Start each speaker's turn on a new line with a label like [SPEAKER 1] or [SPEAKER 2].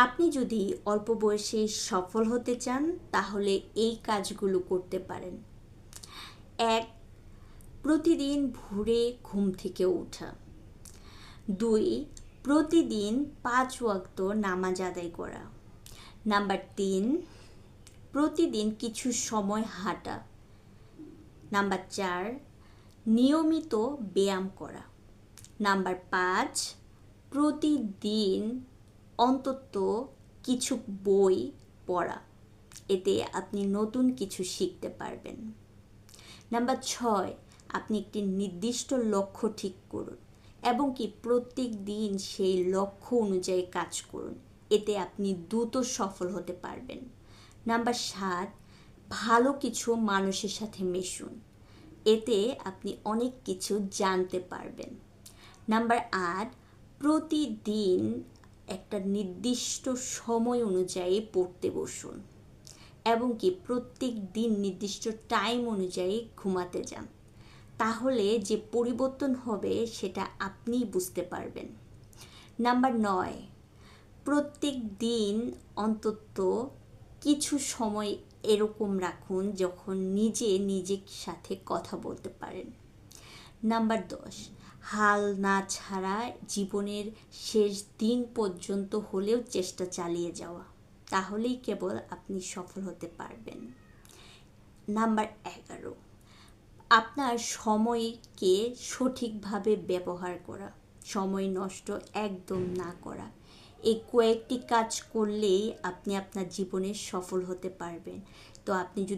[SPEAKER 1] আপনি যদি অল্প বয়সে সফল হতে চান তাহলে এই কাজগুলো করতে পারেন। 1. প্রতিদিন ভোরে ঘুম থেকে ওঠা। 2. প্রতিদিন 5 ওয়াক্ত নামাজ আদায় করা। নাম্বার 3. প্রতিদিন কিছু সময় হাঁটা। নাম্বার 4. নিয়মিত ব্যায়াম করা। নাম্বার 5. প্রতিদিন অন্তত কিছু বই পড়া। এতে আপনি নতুন কিছু শিখতে পারবেন। নাম্বার 6. আপনি একটি নির্দিষ্ট লক্ষ্য ঠিক করুন এবং কি প্রত্যেক দিন সেই লক্ষ্য অনুযায়ী কাজ করুন। এতে আপনি দ্রুত সফল হতে পারবেন। নাম্বার 7. ভালো কিছু মানুষের সাথে মিশুন। এতে আপনি অনেক কিছু জানতে পারবেন। নাম্বার 8. প্রতিদিন একটা নির্দিষ্ট সময় অনুযায়ী পড়তে বসুন এবং কি প্রত্যেক দিন নির্দিষ্ট টাইম অনুযায়ী ঘুমাতে যান। তাহলে যে পরিবর্তন হবে সেটা আপনিই বুঝতে পারবেন। নাম্বার 9. প্রত্যেক দিন অন্তত কিছু সময় এরকম রাখুন যখন নিজের সাথে কথা বলতে পারেন। নাম্বার 10. হাল না ছাড়া জীবনের শেষ দিন পর্যন্ত হলেও চেষ্টা চালিয়ে যাওয়া। তাহলেই কেবল আপনি সফল হতে পারবেন। নাম্বার 11. আপনার সময়কে সঠিকভাবে ব্যবহার করা, সময় নষ্ট একদম না করা। এই কয়েকটি কাজ করলেই আপনি আপনার জীবনে সফল হতে পারবেন। তো আপনি যদি